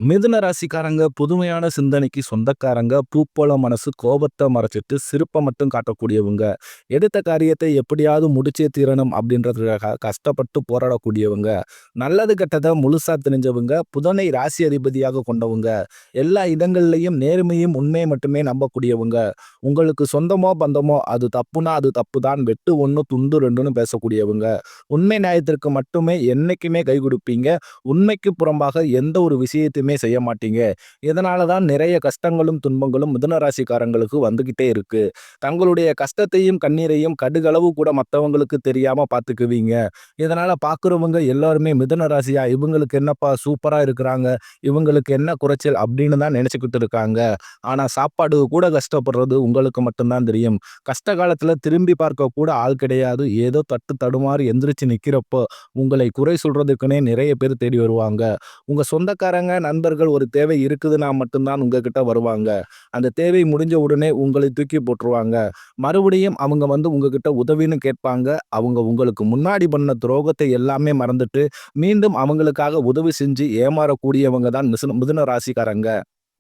மிதுன ராசிக்காரங்க புதுமையான சிந்தனைக்கு சொந்தக்காரங்க. பூ போல மனசு, கோபத்தை மறைச்சிட்டு சிரிப்பை மட்டும் காட்டக்கூடியவங்க. எடுத்த காரியத்தை எப்படியாவது முடிச்சே தீரணும் அப்படின்றதுக்காக கஷ்டப்பட்டு போராடக்கூடியவங்க. நல்லது கெட்டதை முழுசா தெரிஞ்சவங்க. புதனை ராசி அதிபதியாக கொண்டவங்க. எல்லா இடங்கள்லையும் நேர்மையும் உண்மையை மட்டுமே நம்பக்கூடியவங்க. உங்களுக்கு சொந்தமோ பந்தமோ அது தப்புனா அது தப்பு தான், வெட்டு ஒன்று துண்டு ரெண்டுன்னு பேசக்கூடியவங்க. உண்மை நியாயத்திற்கு மட்டுமே என்னைக்குமே கை கொடுப்பீங்க. உண்மைக்கு புறம்பாக எந்த ஒரு விஷயத்தையுமே செய்ய மாட்டீங்க. இதனால தான் நிறைய கஷ்டங்களும் துன்பங்களும் மிதுன ராசிக்காரங்களுக்கு வந்துகிட்டே இருக்கு. தங்களுடைய கஷ்டத்தையும் கண்ணீரையும் கடுகளவு கூட மற்றவங்களுக்கு தெரியாம பார்த்துக்குவீங்க. இதனால பார்க்குறவங்க எல்லாருமே மிதுன ராசியா, இவங்களுக்கு என்னப்பா சூப்பரா இருக்கிறாங்க, இவங்களுக்கு என்ன குறைச்சல் அப்படின்னு தான் நினைச்சுக்கிட்டு இருக்காங்க. ஆனா சாப்பாடு கூட கஷ்டப்படுறது உங்களுக்கு மட்டும்தான் தெரியும். கஷ்ட காலத்துல திரும்பி பார்க்க கூட ஆள் கிடையாது. ஏதோ தட்டு தடுமாறி எந்திரிச்சு நிக்கிறப்போ உங்களை குறை சொல்றதுக்குன்னே நிறைய பேர் தேடி வருவாங்க. உங்க சொந்தக்காரங்க, நண்பர்கள் ஒரு தேவை இருக்குதுன்னா மட்டும்தான் உங்ககிட்ட வருவாங்க. அந்த தேவை முடிஞ்ச உடனே உங்களை தூக்கி போட்டுருவாங்க. மறுபடியும் அவங்க வந்து உங்ககிட்ட உதவின்னு கேட்பாங்க. அவங்க உங்களுக்கு முன்னாடி பண்ண துரோகத்தை எல்லாமே மறந்துட்டு மீண்டும் அவங்களுக்காக உதவி செஞ்சு ஏமாறக்கூடியவங்க தான் மிதுன ராசிக்காரங்க.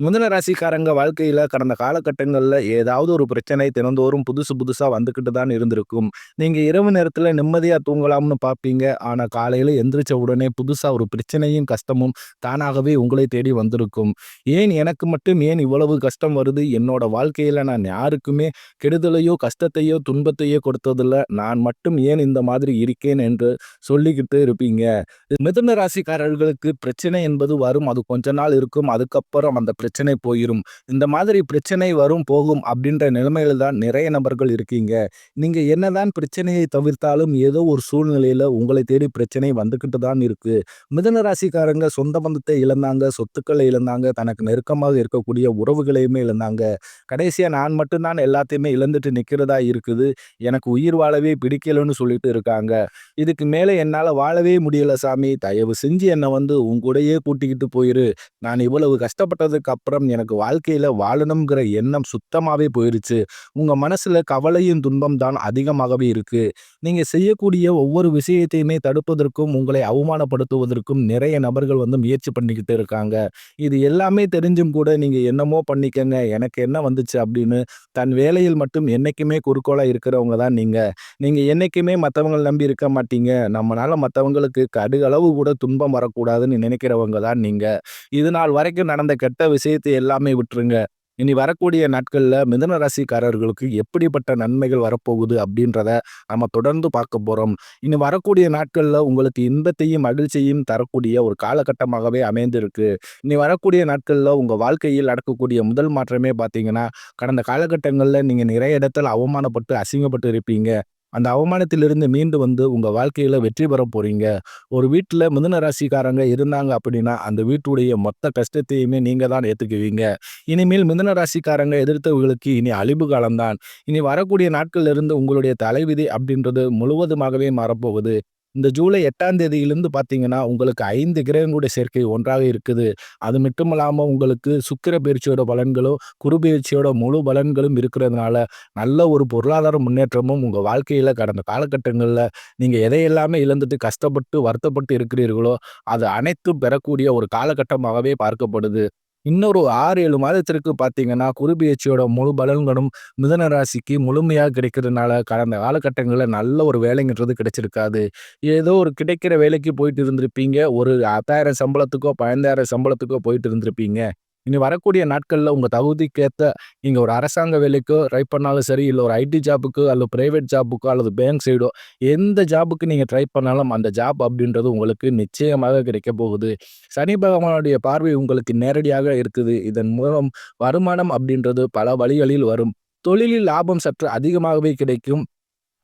மிதுன ராசிக்காரங்க வாழ்க்கையில கடந்த காலகட்டங்கள்ல ஏதாவது ஒரு பிரச்சனை தினந்தோறும் புதுசு புதுசா வந்துகிட்டு தான் இருந்திருக்கும். நீங்க இரவு நேரத்துல நிம்மதியா தூங்கலாம்னு பார்ப்பீங்க. ஆனா காலையில எந்திரிச்ச உடனே புதுசா ஒரு பிரச்சனையும் கஷ்டமும் தானாகவே உங்களை தேடி வந்திருக்கும். ஏன் எனக்கு மட்டும் ஏன் இவ்வளவு கஷ்டம் வருது? என்னோட வாழ்க்கையில நான் யாருக்குமே கெடுதலையோ கஷ்டத்தையோ துன்பத்தையோ கொடுத்ததில்ல. நான் மட்டும் ஏன் இந்த மாதிரி இருக்கேன் என்று சொல்லிக்கிட்டு இருப்பீங்க. மிதுன ராசிக்காரர்களுக்கு பிரச்சனை என்பது வரும். அது கொஞ்ச நாள் இருக்கும். அதுக்கப்புறம் அந்த பிரச்சனை போயிரும். இந்த மாதிரி பிரச்சனை வரும் போகும் அப்படின்ற நிலைமையில தான் நிறைய நபர்கள் இருக்கீங்க. நீங்க என்னதான் பிரச்சனையை தவிர்த்தாலும் ஏதோ ஒரு சூழ்நிலையில உங்களை தேடி பிரச்சனை வந்துகிட்டு தான் இருக்கு. மிதுன ராசிக்காரங்க சொந்த பந்தத்தை இழந்தாங்க, சொத்துக்களை இழந்தாங்க, தனக்கு நெருக்கமாக இருக்கக்கூடிய உறவுகளையுமே இழந்தாங்க. கடைசியா நான் மட்டும் தான் எல்லாத்தையுமே இழந்துட்டு நிக்கிறதா இருக்குது. எனக்கு உயிர் வாழவே பிடிக்கலன்னு சொல்லிட்டு இருக்காங்க. இதுக்கு மேல என்னால வாழவே முடியல சாமி. தயவு செஞ்சு என்ன வந்து உன் கூடயே கூட்டிக்கிட்டு போயிரு. நான் இவ்வளவு கஷ்டப்பட்டதுக்கு அப்புறம் எனக்கு வாழ்க்கையில வாழணுங்கிற எண்ணம் சுத்தமாவே போயிருச்சு. உங்க மனசுல கவலையும் துன்பம் தான் அதிகமாகவே இருக்கு. நீங்க செய்யக்கூடிய ஒவ்வொரு விஷயத்தையுமே தடுப்பதற்கும் உங்களை அவமானப்படுத்துவதற்கும் நிறைய நபர்கள் வந்து முயற்சி பண்ணிக்கிட்டு இருக்காங்க. இது எல்லாமே தெரிஞ்சும் கூட நீங்க என்னமோ பண்ணிக்கங்க, எனக்கு என்ன வந்துச்சு அப்படின்னு தன் வேலையில் மட்டும் என்னைக்குமே குறிக்கோளா இருக்கிறவங்க தான் நீங்க. நீங்க என்னைக்குமே மத்தவங்கள நம்பி இருக்க மாட்டீங்க. நம்மனால மத்தவங்களுக்கு கடுகளவு கூட துன்பம் வரக்கூடாதுன்னு நினைக்கிறவங்க தான் நீங்க. இது நாள் வரைக்கும் நடந்த கெட்ட விஷயத்தை எல்லாமே விட்டுருங்க. இனி வரக்கூடிய நாட்கள்ல மிதுன ராசிக்காரர்களுக்கு எப்படிப்பட்ட நன்மைகள் வரப்போகுது அப்படின்றத நம்ம தொடர்ந்து பார்க்க போறோம். இனி வரக்கூடிய நாட்கள்ல உங்களுக்கு இன்பத்தையும் மகிழ்ச்சியையும் தரக்கூடிய ஒரு காலகட்டமாகவே அமைந்திருக்கு. இனி வரக்கூடிய நாட்கள்ல உங்க வாழ்க்கையில் நடக்கக்கூடிய முதல் மாற்றமே பார்த்தீங்கன்னா, கடந்த காலகட்டங்கள்ல நீங்க நிறைய இடத்துல அவமானப்பட்டு அசிங்கப்பட்டு இருப்பீங்க. அந்த அவமானத்திலிருந்து மீண்டு வந்து உங்க வாழ்க்கையில வெற்றி பெற போறீங்க. ஒரு வீட்ல மிதுன ராசிக்காரங்க இருந்தாங்க அப்படின்னா, அந்த வீட்டுடைய மொத்த கஷ்டத்தையுமே நீங்க தான் ஏத்துக்குவீங்க. இனிமேல் மிதுன ராசிக்காரங்க எதிர்த்தவர்களுக்கு இனி அழிவு காலம்தான். இனி வரக்கூடிய நாட்கள்ல இருந்து உங்களுடைய தலைவிதி அப்படின்றது முழுவதுமாகவே மாறப்போகுது. இந்த ஜூலை 8ஆம் தேதியிலிருந்து பார்த்தீங்கன்னா, உங்களுக்கு 5 கிரகங்களுடைய சேர்க்கை ஒன்றாக இருக்குது. அது மட்டுமல்லாம உங்களுக்கு சுக்கிர பயிற்சியோட பலன்களும், குரு பயிற்சியோட முழு பலன்களும் இருக்கிறதுனால, நல்ல ஒரு பொருளாதார முன்னேற்றமும் உங்க வாழ்க்கையில கடந்த காலகட்டங்கள்ல நீங்க எதையெல்லாமே இழந்துட்டு கஷ்டப்பட்டு, வருத்தப்பட்டு இருக்கிறீர்களோ, அது அனைத்தும் பெறக்கூடிய ஒரு காலகட்டமாகவே பார்க்கப்படுது. இன்னொரு 6, 7 மாதத்திற்கு பார்த்தீங்கன்னா, குரு பெயர்ச்சியோட முழு பலன்களும் மிதுன ராசிக்கு முழுமையா கிடைக்கிறதுனால, கடந்த காலகட்டங்கள்ல நல்ல ஒரு வேலைங்கிறது கிடைச்சிருக்காது. ஏதோ ஒரு கிடைக்கிற வேலைக்கு போயிட்டு இருந்திருப்பீங்க. ஒரு 10,000 சம்பளத்துக்கோ, 15,000 சம்பளத்துக்கோ போயிட்டு இருந்திருப்பீங்க. இனி வரக்கூடிய நாட்கள்ல உங்க தகுதிக்கேத்த நீங்க ஒரு அரசாங்க வேலைக்கோ ட்ரை பண்ணாலும் சரி, இல்ல ஒரு ஐடி ஜாப்புக்கோ, அல்லது பிரைவேட் ஜாப்புக்கோ, அல்லது பேங்க் சைடோ எந்த ஜாப்புக்கு நீங்க ட்ரை பண்ணாலும் அந்த ஜாப் அப்படின்றது உங்களுக்கு நிச்சயமாக கிடைக்கப் போகுது. சனி பகவானுடைய பார்வை உங்களுக்கு நேரடியாக இருக்குது. இதன் மூலம் வருமானம் அப்படின்றது பல வழிகளில் வரும். தொழிலில் லாபம் சற்று அதிகமாகவே கிடைக்கும்.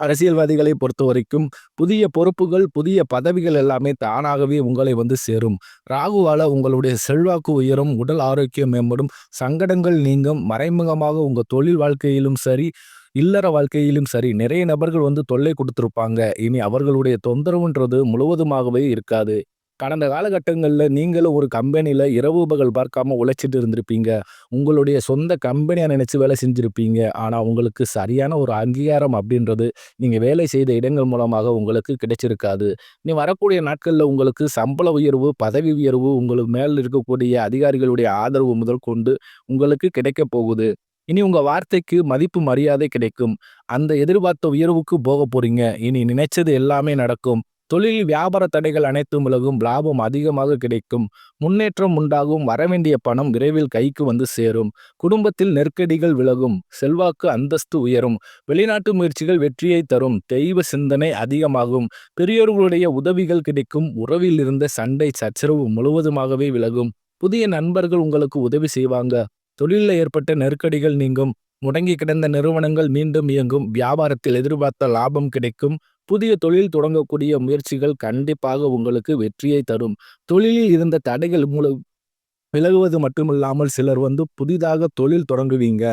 அரசியல்வாதிகளை பொறுத்தவரைக்கும் புதிய பொறுப்புகள், புதிய பதவிகள் எல்லாமே தானாகவே உங்களை வந்து சேரும். ராகுவால உங்களுடைய செல்வாக்கு உயரும், உடல் ஆரோக்கியம் மேம்படும், சங்கடங்கள் நீங்கும். மறைமுகமாக உங்க தொழில் வாழ்க்கையிலும் சரி, இல்லற வாழ்க்கையிலும் சரி, நிறைய நபர்கள் வந்து தொல்லை குடுத்திருப்பாங்க. இனி அவர்களுடைய தொந்தரவுன்றது முழுவதுமாகவே இருக்காது. கடந்த காலகட்டங்கள்ல நீங்களும் ஒரு கம்பெனில இரவு பகல் பார்க்காம உழைச்சிட்டு இருந்திருப்பீங்க. உங்களுடைய சொந்த கம்பெனியா நினைச்சு வேலை செஞ்சிருப்பீங்க. ஆனா, உங்களுக்கு சரியான ஒரு அங்கீகாரம் அப்படின்றது நீங்க வேலை செய்த இடங்கள் மூலமாக உங்களுக்கு கிடைச்சிருக்காது. இனி வரக்கூடிய நாட்கள்ல உங்களுக்கு சம்பள உயர்வு, பதவி உயர்வு, உங்களுக்கு மேல் இருக்கக்கூடிய அதிகாரிகளுடைய ஆதரவு முதல் கொண்டு உங்களுக்கு கிடைக்கப் போகுது. இனி உங்க வார்த்தைக்கு மதிப்பு, மரியாதை கிடைக்கும். அந்த எதிர்பார்த்த உயர்வுக்கு போகப் போறீங்க. இனி நினைச்சது எல்லாமே நடக்கும். தொழிலில் வியாபார தடைகள் அனைத்தும் விலகும். லாபம் அதிகமாக கிடைக்கும். முன்னேற்றம் உண்டாகும். வரவேண்டிய பணம் விரைவில் கைக்கு வந்து சேரும். குடும்பத்தில் நெருக்கடிகள் விலகும். செல்வாக்கு, அந்தஸ்து உயரும். வெளிநாட்டு முயற்சிகள் வெற்றியை தரும். தெய்வ சிந்தனை அதிகமாகும். பெரியோர்களுடைய உதவிகள் கிடைக்கும். உறவில் இருந்த சண்டை, சச்சரவு முழுவதுமாகவே விலகும். புதிய நண்பர்கள் உங்களுக்கு உதவி செய்வாங்க. தொழிலில் ஏற்பட்ட நெருக்கடிகள் நீங்கும். முடங்கி கிடந்த நிறுவனங்கள் மீண்டும் இயங்கும். வியாபாரத்தில் எதிர்பார்த்த லாபம் கிடைக்கும். புதிய தொழில் தொடங்கக்கூடிய முயற்சிகள் கண்டிப்பாக உங்களுக்கு வெற்றியை தரும். தொழிலில் இருந்த தடைகள் விலகுவது மட்டுமில்லாமல் சிலர் புதிதாக தொழில் தொடங்குவீங்க.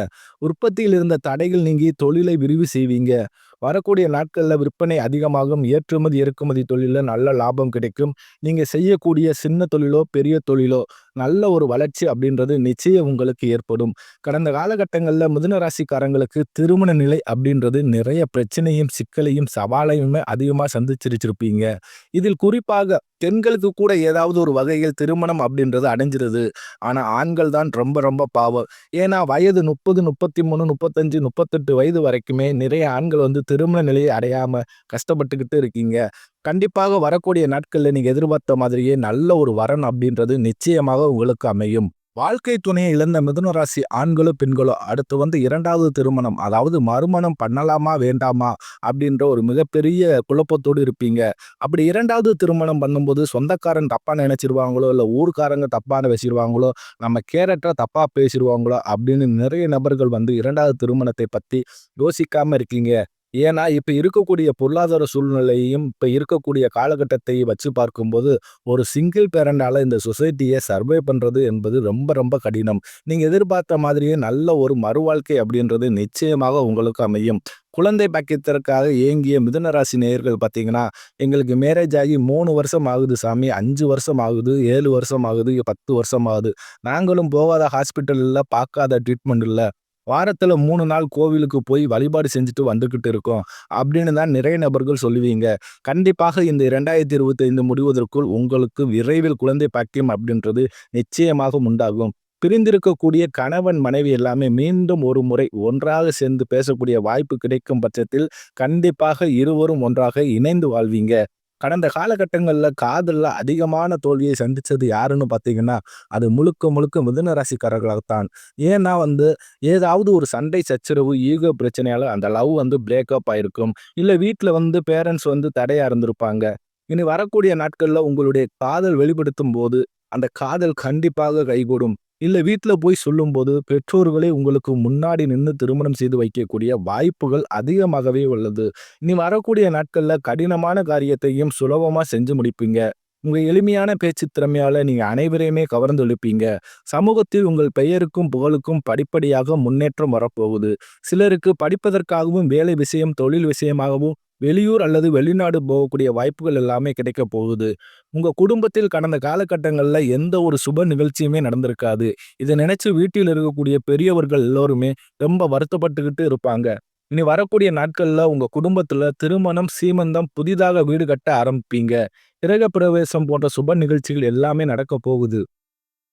உற்பத்தியில் இருந்த தடைகள் நீங்கி தொழிலை விரிவு செய்வீங்க. வரக்கூடிய நாட்கள்ல விற்பனை அதிகமாகும். ஏற்றுமதி, இறக்குமதி தொழில்ல நல்ல லாபம் கிடைக்கும். நீங்க செய்யக்கூடிய சின்ன தொழிலோ, பெரிய தொழிலோ நல்ல ஒரு வளர்ச்சி அப்படின்றது நிச்சயம் உங்களுக்கு ஏற்படும். கடந்த காலகட்டங்கள்ல மிதுன ராசிக்காரங்களுக்கு திருமண நிலை அப்படின்றது நிறைய பிரச்சனையும், சிக்கலையும், சவாலையுமே அதிகமா சந்திச்சிருச்சிருப்பீங்க. இதில் குறிப்பாக பெண்களுக்கு கூட ஏதாவது ஒரு வகையில் திருமணம் அப்படின்றது அடைஞ்சிருது. ஆனா, ஆண்கள் தான் ரொம்ப ரொம்ப பாவம். ஏன்னா வயது 30, 33, 35, 38 வயது வரைக்குமே நிறைய ஆண்கள் திருமண நிலையை அடையாம கஷ்டப்பட்டுக்கிட்டு இருக்கீங்க. கண்டிப்பாக வரக்கூடிய நாட்கள்ல நீங்க எதிர்பார்த்த மாதிரியே நல்ல ஒரு வரன் அப்படின்றது நிச்சயமாக உங்களுக்கு அமையும். வாழ்க்கை துணையை இழந்த மிதுன ராசி ஆண்களோ, பெண்களோ அடுத்து 2வது திருமணம், அதாவது மறுமணம் பண்ணலாமா? வேண்டாமா? அப்படின்ற ஒரு மிகப்பெரிய குழப்பத்தோடு இருப்பீங்க. அப்படி 2வது திருமணம் பண்ணும்போது சொந்தக்காரன் தப்பா நினைச்சிருவாங்களோ, இல்ல ஊர்க்காரங்க தப்பா பேசிருவாங்களோ, நம்ம கேரக்டர தப்பா பேசிருவாங்களோ அப்படின்னு நிறைய நபர்கள் 2வது திருமணத்தை பத்தி யோசிக்காம இருக்கீங்க. ஏன்னா, இப்ப இருக்கக்கூடிய பொருளாதார சூழ்நிலையையும், இப்ப இருக்கக்கூடிய காலகட்டத்தையும் வச்சு பார்க்கும்போது, ஒரு சிங்கிள் பேரண்டால இந்த சொசைட்டிய சர்வை பண்றது என்பது ரொம்ப ரொம்ப கடினம். நீங்க எதிர்பார்த்த மாதிரியே நல்ல ஒரு மறுவாழ்க்கை அப்படின்றது நிச்சயமாக உங்களுக்கு அமையும். குழந்தை பாக்கியத்திற்காக ஏங்கிய மிதுன ராசி நேயர்கள் பார்த்தீங்கன்னா, எங்களுக்கு மேரேஜ் ஆகி 3 வருஷம் ஆகுது சாமி, 5 வருஷம் ஆகுது, 7 வருஷம் ஆகுது, 10 வருஷம் ஆகுது. நாங்களும் போகாத ஹாஸ்பிட்டல் இல்ல, பார்க்காத ட்ரீட்மெண்ட் இல்ல. வாரத்துல 3 நாள் கோவிலுக்கு போய் வழிபாடு செஞ்சுட்டு வந்துகிட்டு இருக்கோம். அப்படின்னு தான் நிறைய நபர்கள் சொல்லுவீங்க. கண்டிப்பாக இந்த 2025 முடிவதற்குள் உங்களுக்கு விரைவில் குழந்தை பாக்கியம் அப்படின்றது நிச்சயமாக உண்டாகும். பிரிந்திருக்கக்கூடிய கணவன், மனைவி எல்லாமே மீண்டும் ஒரு முறை ஒன்றாக சேர்ந்து பேசக்கூடிய வாய்ப்பு கிடைக்கும் பட்சத்தில் கண்டிப்பாக இருவரும் ஒன்றாக இணைந்து வாழ்வீங்க. கடந்த காலகட்டங்கள்ல காதல்ல அதிகமான தோல்வியை சந்திச்சது யாருன்னு பார்த்தீங்கன்னா, அது முழுக்க முழுக்க மிதுன ராசிக்காரர்களாகத்தான். ஏன்னா ஏதாவது ஒரு சண்டை சச்சரவு, ஈகோ பிரச்சனையால அந்த லவ் பிரேக்கப் ஆயிருக்கும். இல்ல வீட்ல பேரண்ட்ஸ் தடையா இருந்திருப்பாங்க. இனி வரக்கூடிய நாட்கள்ல உங்களுடைய காதல் வெளிப்படுத்தும்போது, அந்த காதல் கண்டிப்பாக கைகூடும். இல்ல வீட்ல போய் சொல்லும்போது, பெற்றோர்களே உங்களுக்கு முன்னாடி நின்னு திருமணம் செய்து வைக்கக்கூடிய வாய்ப்புகள் அதிகமாகவே உள்ளது. இனி வரக்கூடிய நாட்கள்ல கடினமான காரியத்தையும் சுலபமா செஞ்சு முடிப்பீங்க. உங்க எளிமையான பேச்சு திறமையால நீங்க அனைவரையுமே கவர்ந்து இழுப்பீங்க. சமூகத்தில் உங்கள் பெயருக்கும், புகழுக்கும் படிப்படியாக முன்னேற்றம் வரப்போகுது. சிலருக்கு படிப்பதற்காகவும், வேலை விஷயம், தொழில் விஷயமாகவும் வெளியூர் அல்லது வெளிநாடு போகக்கூடிய வாய்ப்புகள் எல்லாமே கிடைக்கப் போகுது. உங்க குடும்பத்தில் கடந்த காலகட்டங்கள்ல எந்த ஒரு சுப நிகழ்ச்சியுமே நடந்திருக்காது. இத நினைச்சு வீட்டில் இருக்கக்கூடிய பெரியவர்கள் எல்லோருமே ரொம்ப வருத்தப்பட்டுக்கிட்டு இருப்பாங்க. இனி வரக்கூடிய நாட்கள்ல உங்க குடும்பத்துல திருமணம், சீமந்தம், புதிதாக வீடு கட்ட ஆரம்பிப்பீங்க. கிரகப்பிரவேசம் போன்ற சுப நிகழ்ச்சிகள் எல்லாமே நடக்கப் போகுது.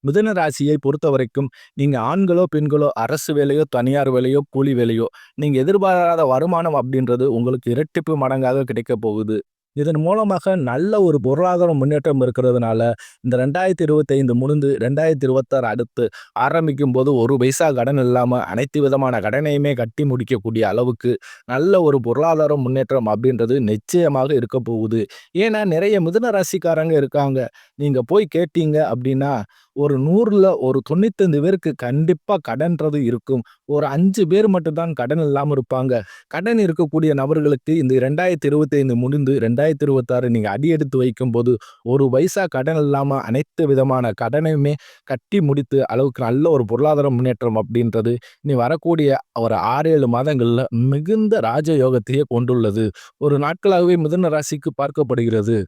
மிதுன ராசியை பொறுத்தவரைக்கும் நீங்க ஆண்களோ, பெண்களோ, அரசு வேலையோ, தனியார் வேலையோ, கூலி வேலையோ, நீங்க எதிர்பாராத வருமானம் அப்படின்றது உங்களுக்கு இரட்டிப்பு மடங்காக கிடைக்கப் போகுது. இதன் மூலமாக நல்ல ஒரு பொருளாதார முன்னேற்றம் இருக்கிறதுனால, இந்த 2025 முடிந்து 2026 அடுத்து ஆரம்பிக்கும்போது 1 பைசா கடன் இல்லாம அனைத்து விதமான கடனையுமே கட்டி முடிக்கக்கூடிய அளவுக்கு நல்ல ஒரு பொருளாதார முன்னேற்றம் அப்படின்றது நிச்சயமாக இருக்கப் போகுது. ஏன்னா நிறைய மிதுன ராசிக்காரங்க இருக்காங்க. நீங்க போய் கேட்டீங்க அப்படின்னா, ஒரு 100ல ஒரு 95 பேருக்கு கண்டிப்பா கடன்றது இருக்கும். ஒரு 5 பேர் மட்டும் தான் கடன் இல்லாம இருப்பாங்க. கடன் இருக்கக்கூடிய நபர்களுக்கு இந்த 2025 முடிந்து 2026 நீங்க அடி எடுத்து வைக்கும்போது, 1 பைசா கடன் இல்லாம அனைத்து விதமான கடனையுமே கட்டி முடித்து அளவுக்கு நல்ல ஒரு பொருளாதார முன்னேற்றம் அப்படின்றது, இனி வரக்கூடிய ஒரு 6, 7 மாதங்கள்ல மிகுந்த ராஜயோகத்தையே கொண்டுள்ளது. ஒரு நாட்களாகவே மிதுன ராசிக்கு பார்க்கப்படுகிறது.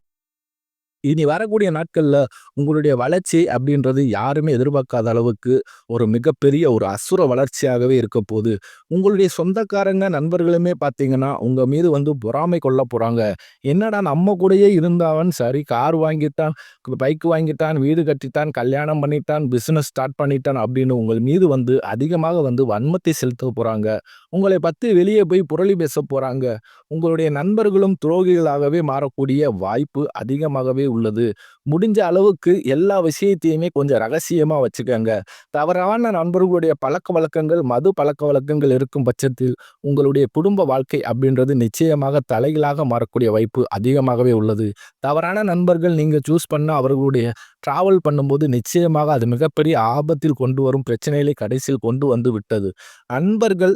இனி வரக்கூடிய நாட்கள்ல உங்களுடைய வளர்ச்சி அப்படின்றது யாருமே எதிர்பார்க்காத அளவுக்கு ஒரு மிகப்பெரிய ஒரு அசுர வளர்ச்சியாகவே இருக்கப் போது. உங்களுடைய சொந்தக்காரங்க, நண்பர்களுமே பார்த்தீங்கன்னா, உங்க மீது வந்து பொறாமை கொள்ளப் போறாங்க. என்னடா நம்ம கூடயே இருந்தவன் சரி கார் வாங்கிட்டான், பைக் வாங்கிட்டான், வீடு கட்டிட்டான், கல்யாணம் பண்ணிட்டான், பிசினஸ் ஸ்டார்ட் பண்ணிட்டான் அப்படின்னு உங்கள் மீது வந்து அதிகமாக வந்து வன்மத்தை செலுத்தப் போறாங்க. உங்களை பத்தி வெளியே போய் புரளி பேசப் போறாங்க. உங்களுடைய நண்பர்களும் துரோகிகளாகவே மாறக்கூடிய வாய்ப்பு அதிகமாகவே உள்ளது. முடிஞ்ச அளவுக்கு எல்லா விஷயத்தையுமே கொஞ்சம் ரகசியமா வச்சுக்கங்க. தவறான நண்பர்களுடைய பழக்கவழக்கங்கள், மது பழக்கவழக்கங்கள் இருக்கும் பட்சத்தில், உங்களுடைய குடும்ப வாழ்க்கை அப்படின்றது நிச்சயமாக தலைகீழாக மாறக்கூடிய வாய்ப்பு அதிகமாகவே உள்ளது. தவறான நண்பர்கள் நீங்க சூஸ் பண்ண அவர்களுடைய டிராவல் பண்ணும்போது நிச்சயமாக அது மிகப்பெரிய ஆபத்தில் கொண்டு வரும் பிரச்சனைகளை கடைசியில் கொண்டு வந்து விட்டது. நண்பர்கள்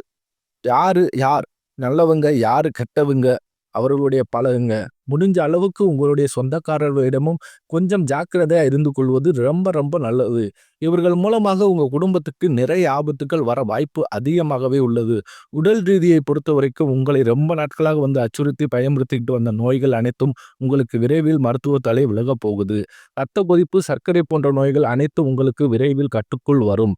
யாரு யார் நல்லவங்க, யாரு கெட்டவங்க, அவர்களுடைய பழகுங்க. முடிஞ்ச அளவுக்கு உங்களுடைய சொந்தக்காரர்களிடமும் கொஞ்சம் ஜாக்கிரதையா இருந்து கொள்வது ரொம்ப ரொம்ப நல்லது. இவர்கள் மூலமாக உங்க குடும்பத்துக்கு நிறைய ஆபத்துக்கள் வர வாய்ப்பு அதிகமாகவே உள்ளது. உடல் ரீதியை பொறுத்தவரைக்கும் உங்களை ரொம்ப நாட்களாக வந்து அச்சுறுத்தி பயமுறுத்திக்கிட்டு வந்த நோய்கள் அனைத்தும் உங்களுக்கு விரைவில் மருத்துவத்தாலே விலகப் போகுது. இரத்த கொதிப்பு, சர்க்கரை போன்ற நோய்கள் அனைத்தும் உங்களுக்கு விரைவில் கட்டுக்குள் வரும்.